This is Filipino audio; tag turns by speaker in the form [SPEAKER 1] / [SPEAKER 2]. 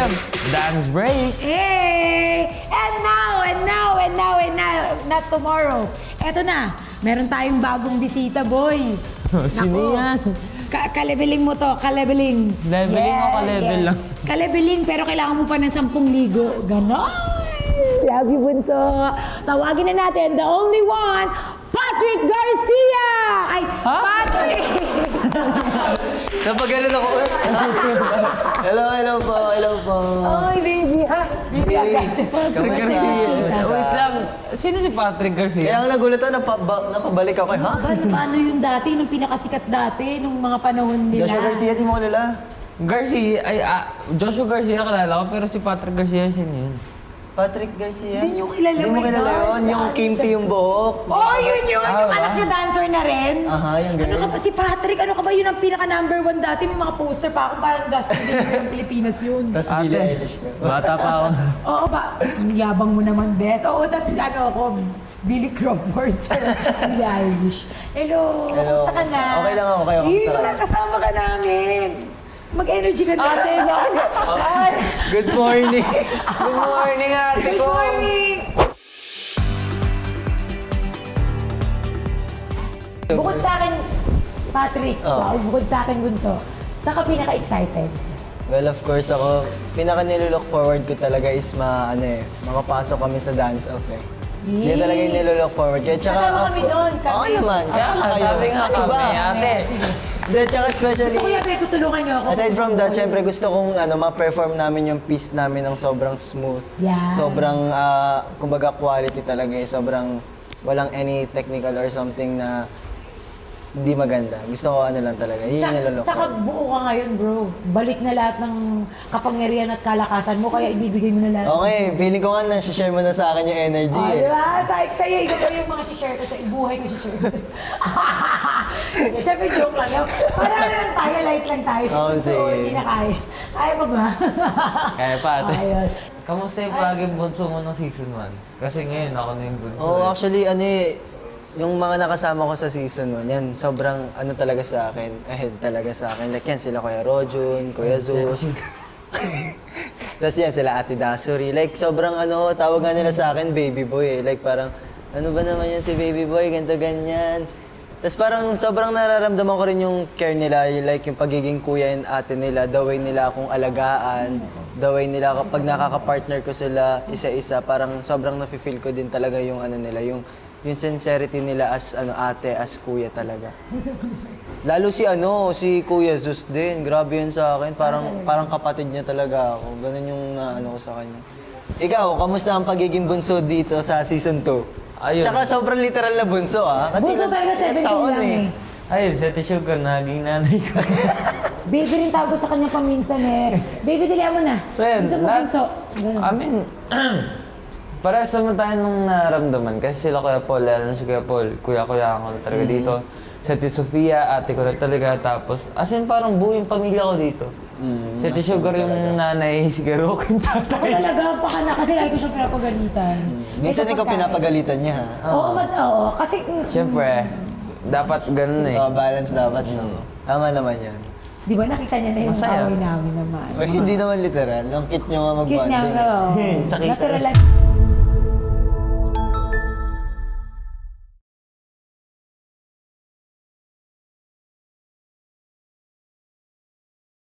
[SPEAKER 1] Welcome, Dance Break!
[SPEAKER 2] Hey! And now, not tomorrow. Eto na, meron tayong bagong bisita, boy.
[SPEAKER 1] Sino
[SPEAKER 2] Naku.
[SPEAKER 1] yan?
[SPEAKER 2] Kalebeling mo to, kalebeling.
[SPEAKER 1] Leveling o ka-level lang?
[SPEAKER 2] Kalebeling, pero kailangan mo pa ng 10 ligo. Ganon! Love you, Bunso. Tawagin na natin, the only one, Patrick Garcia! Ay,
[SPEAKER 1] Ha?
[SPEAKER 2] Patrick!
[SPEAKER 3] Napagalit ako. Hello po.
[SPEAKER 2] Oy, baby, ha? Baby, agad.
[SPEAKER 3] Kamusta?
[SPEAKER 1] Wait lang, sino si Patrick Garcia?
[SPEAKER 3] Kaya ako nagulat ako, napabalik ako. Ha?
[SPEAKER 2] Paano yung dati, nung pinakasikat dati, nung mga panahon nila?
[SPEAKER 3] Joshua Garcia, di mo kilala?
[SPEAKER 1] Garcia, Joshua Garcia kalala ko, pero si Patrick Garcia sino yun?
[SPEAKER 3] Patrick Garcia?
[SPEAKER 2] Hindi nyo kilala,
[SPEAKER 3] Hindi mo
[SPEAKER 2] my
[SPEAKER 3] kilala
[SPEAKER 2] gosh,
[SPEAKER 3] yun? Yung
[SPEAKER 2] dati.
[SPEAKER 3] kimpi yung buhok?
[SPEAKER 2] Oh, yun! Yung
[SPEAKER 1] Ah,
[SPEAKER 2] anak niya dancer na rin.
[SPEAKER 3] Aha, yung
[SPEAKER 2] Ano
[SPEAKER 3] girl.
[SPEAKER 2] ka ba, si Patrick, ano ka ba yun ang pinaka number 1 dati? May mga poster pa ako, parang Justin Bieber ng Pilipinas yun.
[SPEAKER 3] Tapos Billie Eilish ka.
[SPEAKER 1] Bata pa ako.
[SPEAKER 2] Oo ba? Ang yabang mo naman, bes. Oo, tapos ano ako, Billy Crawford, Billie Eilish. Hello,
[SPEAKER 3] Hello.
[SPEAKER 2] kamusta ka na?
[SPEAKER 3] Okay lang ako, kayo, kamusta ka?
[SPEAKER 2] Kasama ka namin. Mag-energy ka na.
[SPEAKER 1] Ate, bakit?
[SPEAKER 2] Ay,
[SPEAKER 3] Good morning!
[SPEAKER 1] Good morning, ate
[SPEAKER 2] good
[SPEAKER 1] ko!
[SPEAKER 2] morning! Bukod sa akin, Patrick,
[SPEAKER 3] Oh.
[SPEAKER 2] bukod sa akin, Bunso, saan ka pinaka-excited?
[SPEAKER 3] Well, of course ako, pinaka nilook forward ko talaga is makapasok kami sa dance-off eh. Hindi talaga yung nilook forward ko. Tsaka,
[SPEAKER 2] Kasama kami doon, kami.
[SPEAKER 3] Oo naman, kasama kayo.
[SPEAKER 1] Sabi nga
[SPEAKER 3] Ano
[SPEAKER 1] kami,
[SPEAKER 3] ba?
[SPEAKER 1] ate.
[SPEAKER 2] Sige.
[SPEAKER 3] Hindi, tsaka especially,
[SPEAKER 2] Gusto ko yan, pero tutulungan niyo ako.
[SPEAKER 3] aside from that, syempre gusto kong ma-perform namin yung piece namin ng sobrang smooth.
[SPEAKER 2] Yeah.
[SPEAKER 3] Sobrang, kumbaga quality talaga eh. Sobrang walang any technical or something na hindi maganda. Gusto ko lang talaga. Yun yung nilalok.
[SPEAKER 2] Tsaka buo ka ngayon, bro. Balik na lahat ng kapangyarihan at kalakasan mo, kaya ibibigay mo na lahat.
[SPEAKER 3] Okay, feeling ko nga na-share mo na sa akin yung energy
[SPEAKER 2] Oh,
[SPEAKER 3] eh.
[SPEAKER 2] diba? Sa'yo, ikaw pa yung mga share ko sa buhay ko share ko. Siyempre, joke lang. Para lang tayo, light lang tayo.
[SPEAKER 3] Oo,
[SPEAKER 2] So,
[SPEAKER 3] sige.
[SPEAKER 2] hindi na kaya. Kaya pa ba?
[SPEAKER 1] Kaya pa, ate.
[SPEAKER 2] Ayos.
[SPEAKER 1] Kamusta yung paging bunso mo ng season 1? Kasi ngayon ako na yung bunso.
[SPEAKER 3] Oo,
[SPEAKER 1] eh.
[SPEAKER 3] actually, yung mga nakasama ko sa season 1, yan, sobrang talaga sa akin, ahead talaga sa akin. Like yan, sila Kuya Rojun, Kuya Zeus. Tapos yan, sila Ate Dasuri. Like, sobrang tawag nga nila sa akin, baby boy eh. Like, parang, ano ba naman yan si baby boy, ganito, ganyan. Tapos parang sobrang nararamdaman ko rin yung care nila, like yung pagiging kuya and ate nila, the way nila akong alagaan, the way nila kapag nakaka-partner ko sila isa-isa, parang sobrang nafe-feel ko din talaga yung nila, yung sincerity nila as ate, as kuya talaga. Lalo si Kuya Zeus din, grabe yun sa akin, parang kapatid niya talaga ako. Ganun yung ko sa kanya. Ikaw, kamusta ang pagiging bunso dito sa season 2?
[SPEAKER 1] Ayun.
[SPEAKER 3] Tsaka sobrang literal na bunso Kasi
[SPEAKER 2] Bunso talaga 17
[SPEAKER 3] taon
[SPEAKER 2] lang eh.
[SPEAKER 1] Ayun, si Ate Sugar, naging nanay ko.
[SPEAKER 2] Baby rin tawag ko sa kanya paminsan eh. Baby, dalihan mo na.
[SPEAKER 1] So yun,
[SPEAKER 2] Gusto mo
[SPEAKER 1] lahat-
[SPEAKER 2] bunso. Ganun.
[SPEAKER 1] I mean, parehas naman tayo nung naramdaman. Kasi sila Kuya Paul, lalo na si Kuya Paul, kuya-kuya ako talaga dito. Si Ate Sofia, ate ko na talaga. Tapos, as in parang buo yung pamilya ko dito. Si Ate Sugar yung nanay, si Kuya Roque yung
[SPEAKER 2] Ako
[SPEAKER 1] tatay.
[SPEAKER 2] talaga, baka na kasi lagi ko siyang pinapagalitan.
[SPEAKER 3] Minsan
[SPEAKER 2] Eh, sa
[SPEAKER 3] ikaw
[SPEAKER 2] pagkain.
[SPEAKER 3] pinapagalitan niya ha?
[SPEAKER 2] Oo, oo. Kasi,
[SPEAKER 1] Siyempre, dapat ganun eh.
[SPEAKER 3] Balance dapat, no? Tama naman yan.
[SPEAKER 2] di ba nakita niya na yung
[SPEAKER 1] Masaya.
[SPEAKER 2] away namin naman.
[SPEAKER 3] Hindi naman literal. Ang cute niyo nga
[SPEAKER 2] Cute niya,
[SPEAKER 3] mag-bonding.
[SPEAKER 2] oo.
[SPEAKER 1] Sakit.
[SPEAKER 2] Natural lang.